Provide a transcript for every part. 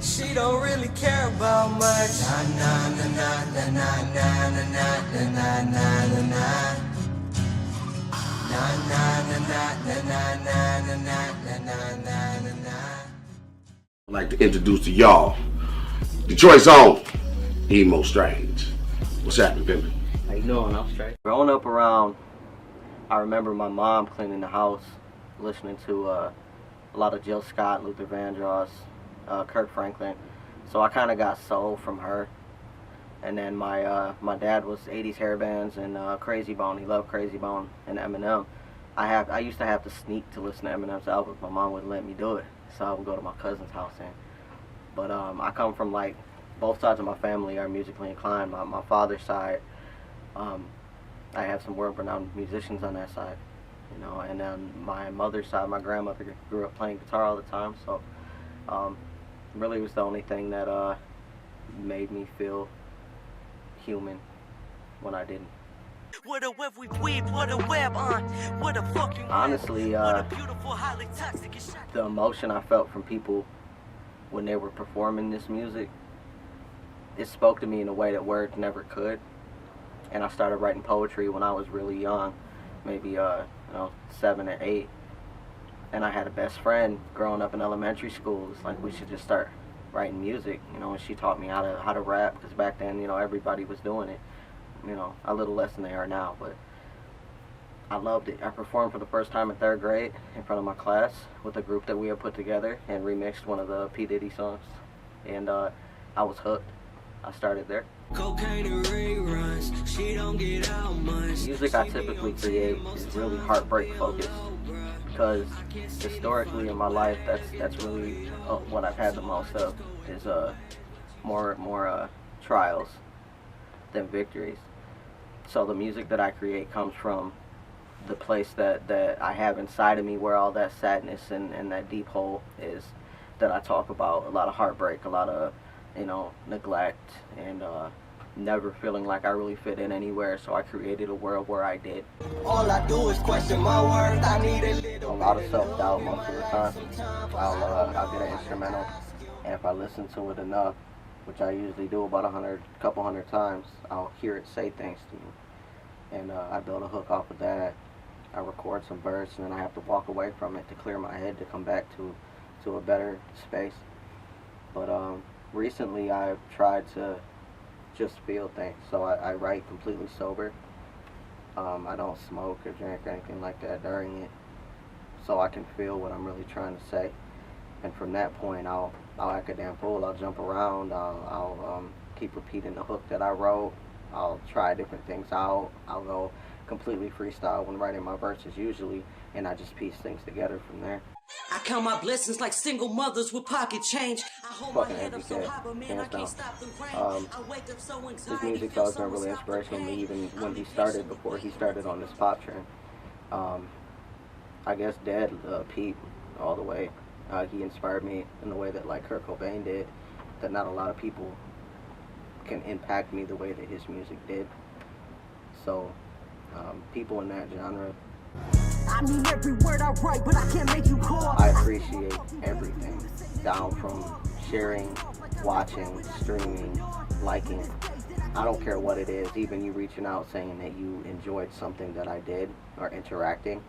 She don't really care about much. Na na na na na na na na na na na na na. Na na na na na na na na na na na na. I'd like to introduce to y'all Detroit's own Emoh Strange. What's happening, Pimpin'? How you doing? I'm straight. Growing up around, I remember my mom cleaning the house, listening to a lot of Jill Scott, Luther Vandross, Kirk Franklin. So I kind of got soul from her. And then my dad was 80s hair bands and Crazy Bone. He loved Crazy Bone and Eminem. I used to have to sneak to listen to Eminem's albums. My mom wouldn't let me do it, so I would go to my cousin's house. But I come from, like, both sides of my family are musically inclined. My father's side, I have some world-renowned musicians on that side, you know. And then my mother's side, my grandmother grew up playing guitar all the time. So really, it was the only thing that made me feel human when I didn't. What a web we weave, what a web on, what a fucking honestly, what a beautiful, highly toxic the emotion I felt from people when they were performing this music, it spoke to me in a way that words never could. And I started writing poetry when I was really young, maybe you know, 7 or 8. And I had a best friend growing up in elementary school. It's like we should just start writing music, you know. And she taught me how to rap, because back then, you know, everybody was doing it. You know, a little less than they are now, but I loved it. I performed for the first time in 3rd grade in front of my class with a group that we had put together and remixed one of the P. Diddy songs. And I was hooked. I started there. Music I typically create is really heartbreak focused, because historically in my life, that's really what I've had the most of, is more trials than victories. So the music that I create comes from the place that I have inside of me, where all that sadness and that deep hole is that I talk about. A lot of heartbreak, a lot of, you know, neglect, and never feeling like I really fit in anywhere. So I created a world where I did. All I do is question my worth. I need a lot of self-doubt most of the time. I'll get an instrumental, and if I listen to it enough, which I usually do about a couple hundred times, I'll hear it say things to me. And I build a hook off of that. I record some verse, and then I have to walk away from it to clear my head, to come back to a better space. But recently I've tried to just feel things. So I write completely sober. I don't smoke or drink or anything like that during it, so I can feel what I'm really trying to say. And from that point, I'll act a damn fool. I'll jump around. I'll keep repeating the hook that I wrote. I'll try different things out. I'll go completely freestyle when writing my verses usually, and I just piece things together from there. I count my blessings like single mothers with pocket change. I hold my head up so high, but man, I can't stop the rain. I wake up so His music has been really inspirational to me, even when he started, before he started on this pop trend. I guess Dad, Pete, all the way. He inspired me in the way that, like, Kurt Cobain did, that not a lot of people can impact me the way that his music did. So people in that genre, I mean every word I write, but I can't make you call. I appreciate everything, down from sharing, watching, streaming, liking. I don't care what it is, even you reaching out saying that you enjoyed something that I did, or interacting.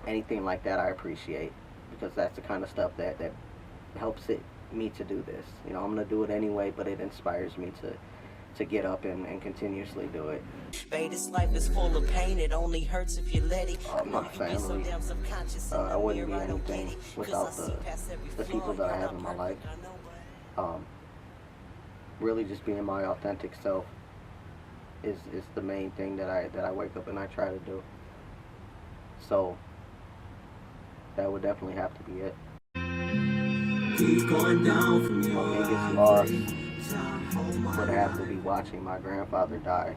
Anything like that I appreciate, because that's the kind of stuff that helps me to do this. You know, I'm gonna do it anyway, but it inspires me to get up and continuously do it. This life is full of pain, it only hurts if you let it. My family, I wouldn't be anything without the people that I have in my life. Really just being my authentic self is the main thing that I wake up and I try to do. So that would definitely have to be it. My biggest loss would have to be watching my grandfather die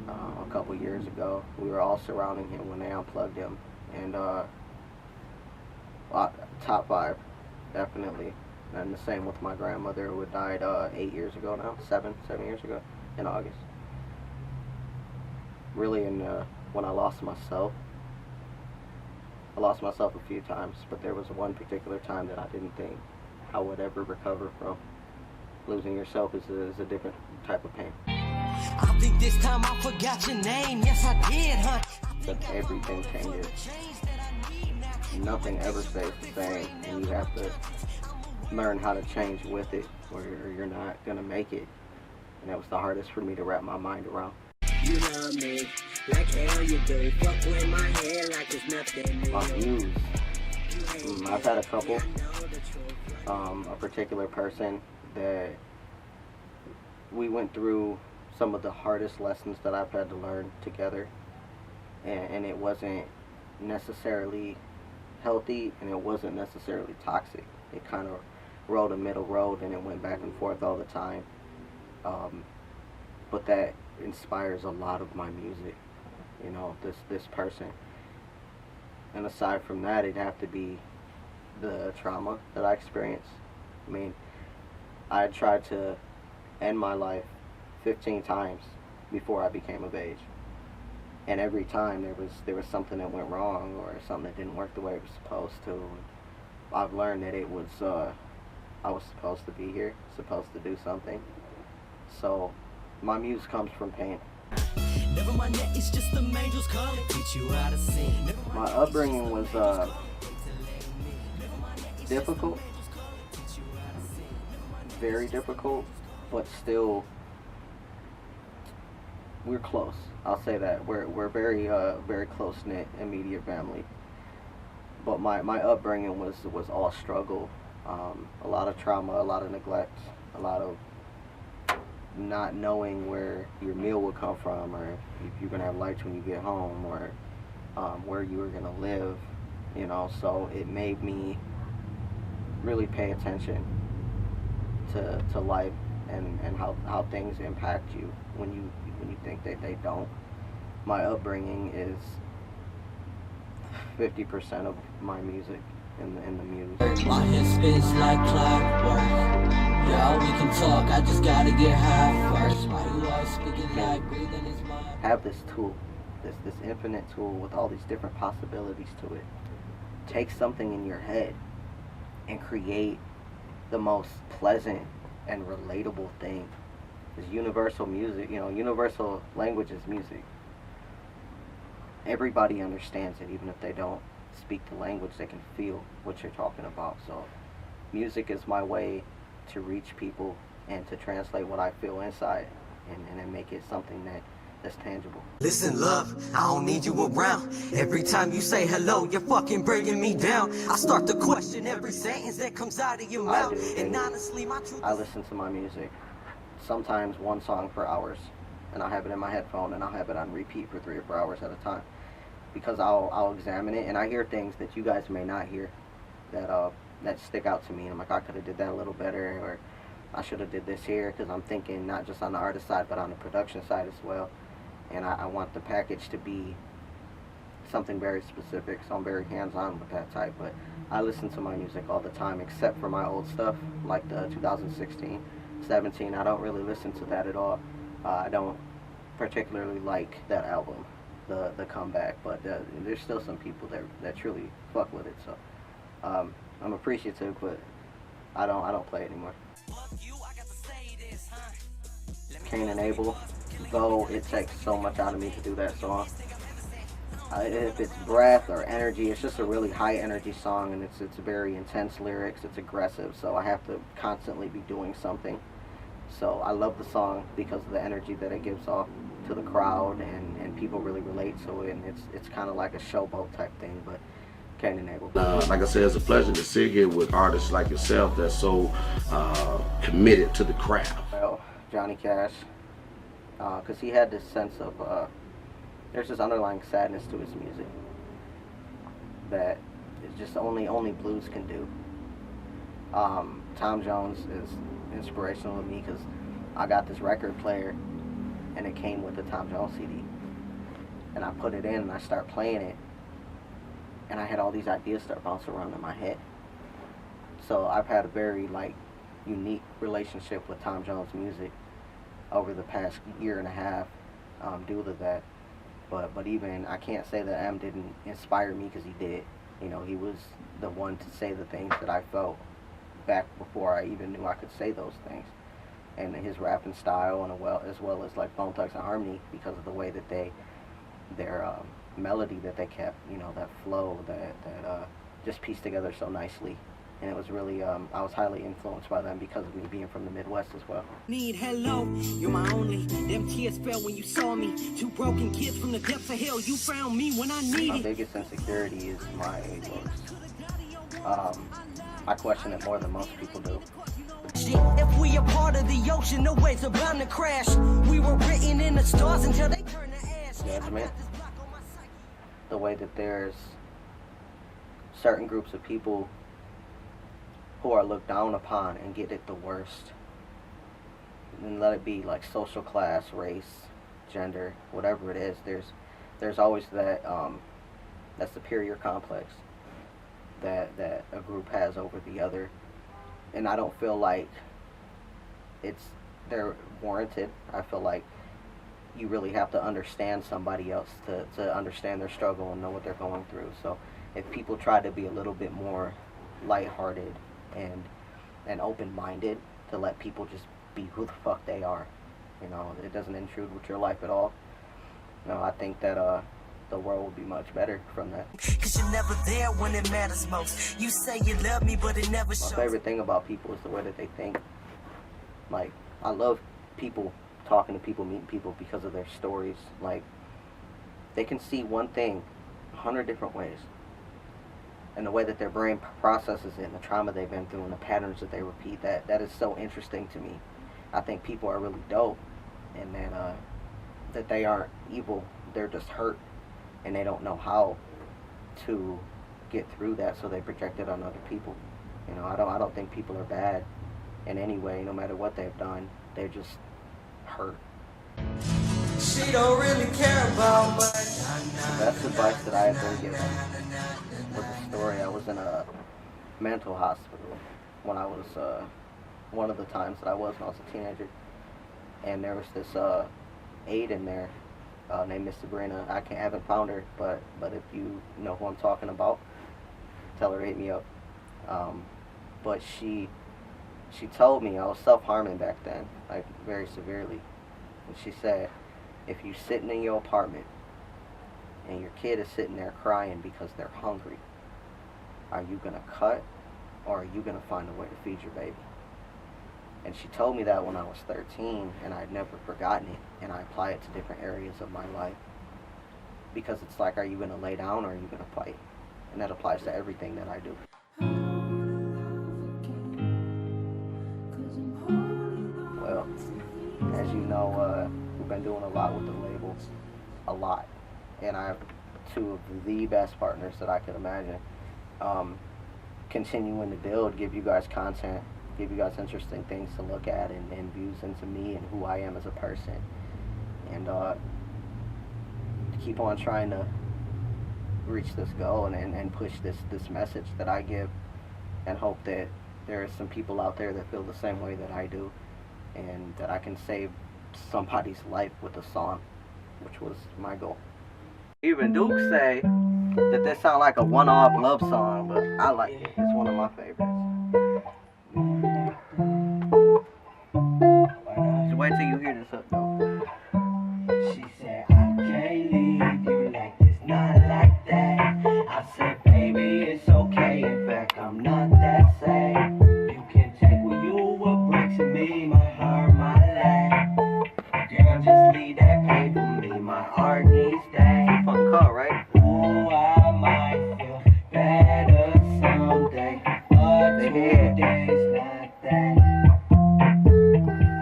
a couple years ago. We were all surrounding him when they unplugged him, and top 5, definitely. And the same with my grandmother, who had died 8 years ago now, 7 years ago, in August. Really, when I lost myself a few times, but there was one particular time that I didn't think I would ever recover from. Losing yourself is a different type of pain. I think this time I forgot your name. Yes, I did, huh? But everything changes. Nothing ever stays the same, and you have to learn how to change with it, or you're not gonna make it. And that was the hardest for me to wrap my mind around. You love me like hell you do. Fuck with my hair like it's nothing. My MUSE. I've had a couple. A particular person that we went through some of the hardest lessons that I've had to learn together, and it wasn't necessarily healthy, and it wasn't necessarily toxic. It kind of rode a middle road, and it went back and forth all the time. But that inspires a lot of my music, you know, this person. And aside from that, it'd have to be the trauma that I experienced. I mean, I tried to end my life 15 times before I became of age, and every time there was something that went wrong, or something that didn't work the way it was supposed to. I've learned that it was I was supposed to be here, supposed to do something. So my muse comes from pain. Never mind that, it's just the angels calling. Teach you how to sing. My upbringing was difficult, very difficult, but still we're close. I'll say that we're very very close knit, immediate family. But my upbringing was all struggle, a lot of trauma, a lot of neglect, a lot of not knowing where your meal would come from, or if you're gonna have lights when you get home, or where you were gonna live, you know. So it made me really pay attention to life and how things impact you when you think that they don't. My upbringing is 50% of my music in the muse. My head spins like clockwork. Yeah, we can talk, I just gotta get high first. Why you always speaking like breathing is mine? Have this tool, this infinite tool with all these different possibilities to it. Take something in your head and create the most pleasant and relatable thing. It's universal music, you know, universal language is music. Everybody understands it, even if they don't speak the language, they can feel what you're talking about. So music is my way to reach people and to translate what I feel inside, and make it something that's tangible. Listen, love, I don't need you around. Every time you say hello, you're fucking bringing me down. I start to question every sentence that comes out of your mouth. And honestly, my truth I listen to my music, sometimes one song for hours, and I'll have it in my headphone, and I'll have it on repeat for 3 or 4 hours at a time, because I'll examine it, and I hear things that you guys may not hear that stick out to me, and I'm like, I could have did that a little better, or I should have did this here, because I'm thinking not just on the artist side, but on the production side as well. And I want the package to be something very specific, so I'm very hands-on with that type. But I listen to my music all the time, except for my old stuff, like the 2016, 17. I don't really listen to that at all. I don't particularly like that album, the comeback, but there's still some people that truly fuck with it. So I'm appreciative, but I don't play it anymore. Cain and Abel, though it takes so much out of me to do that song. If it's breath or energy, it's just a really high energy song, and it's very intense lyrics, it's aggressive, so I have to constantly be doing something. So I love the song because of the energy that it gives off to the crowd, and people really relate to it, and it's kind of like a showboat type thing, but Cain and Abel. Like I said, it's a pleasure to sit here with artists like yourself that's so committed to the craft. Well, Johnny Cash, because he had this sense of, there's this underlying sadness to his music that is just only blues can do. Tom Jones is inspirational to me because I got this record player and it came with the Tom Jones CD, and I put it in and I start playing it, and I had all these ideas start bouncing around in my head. So I've had a very unique relationship with Tom Jones music over the past year and a half due to that. But even, I can't say that M didn't inspire me, because he did. You know, he was the one to say the things that I felt back before I even knew I could say those things. And his rapping style, and as well as like Bone Thugs and Harmony, because of the way that their melody that they kept, you know, that flow that just pieced together so nicely. And it was really, I was highly influenced by them because of me being from the Midwest as well. Need hello, you're my only. Them tears fell when you saw me. Two broken kids from the depths of hell. You found me when I needed. My biggest insecurity is my looks. I question it more than most people do. If we a part of the ocean, no ways are bound to crash. We were written in the stars until they turn to ash. Judgment. The way that there's certain groups of people who are looked down upon and get it the worst. And let it be like social class, race, gender, whatever it is. There's always that that superior complex that a group has over the other. And I don't feel like they're warranted. I feel like you really have to understand somebody else to understand their struggle and know what they're going through. So if people try to be a little bit more lighthearted and open-minded, to let people just be who the fuck they are, you know, it doesn't intrude with your life at all. You know, I think that the world will be much better from that. 'Cause you're never there when it matters most. You say you love me, but it never shows. My favorite thing about people is the way that they think. Like, I love people, talking to people, meeting people because of their stories. Like, they can see one thing 100 different ways. And the way that their brain processes it, and the trauma they've been through, and the patterns that they repeat, that is so interesting to me. I think people are really dope, and that they aren't evil, they're just hurt, and they don't know how to get through that, so they project it on other people. You know, I don't think people are bad in any way, no matter what they've done. They're just hurt. She don't really care about much. The best advice that I have been given was a story. I was in a mental hospital when I was, one of the times that I was when I was a teenager. And there was this aide in there named Miss Sabrina. I haven't found her, but if you know who I'm talking about, tell her to hit me up. But she told me I was self-harming back then, like very severely. And she said, if you're sitting in your apartment and your kid is sitting there crying because they're hungry, are you going to cut, or are you going to find a way to feed your baby? And she told me that when I was 13, and I'd never forgotten it, and I apply it to different areas of my life. Because it's like, are you going to lay down, or are you going to fight? And that applies to everything that I do. Well, as you know, we've been doing a lot with the label, a lot. And I have two of the best partners that I could imagine. Continuing to build, give you guys content, give you guys interesting things to look at, and views into me and who I am as a person. And keep on trying to reach this goal and push this message that I give, and hope that there are some people out there that feel the same way that I do, and that I can save somebody's life with a song, which was my goal. Even Duke say that this sound like a one-off love song, but I like it. It's one of my favorites. Just wait till you hear this up, though. She said, I can't leave you like this, not like that. I said, baby, it's okay. In fact, I'm not that sad. You can take what you were breaking me, my heart, my life. Girl, just leave that pain for me. My heart needs that. Fucking call, right? Oh, I might feel better someday, but today's not that.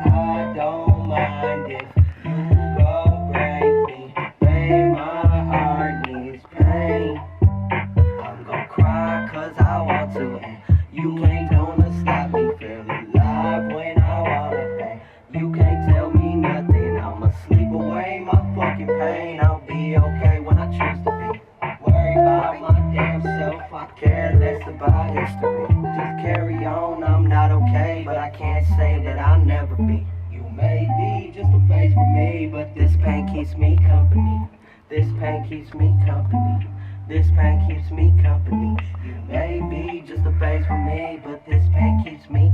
I don't mind if you go break me, babe, my heart needs pain. I'm gonna cry 'cause I want to, and you ain't gonna stop me feeling alive when I wanna bang. You can't tell me nothing, I'ma sleep away my fucking pain. I'll be okay when I choose to be. Worry about my damn self, I care less about history. Just carry on, I'm not okay, but I can't say that I'll never be. You may be just a face for me, but this pain keeps me company. This pain keeps me company. This pain keeps me company. You may be just a face for me, but this pain keeps me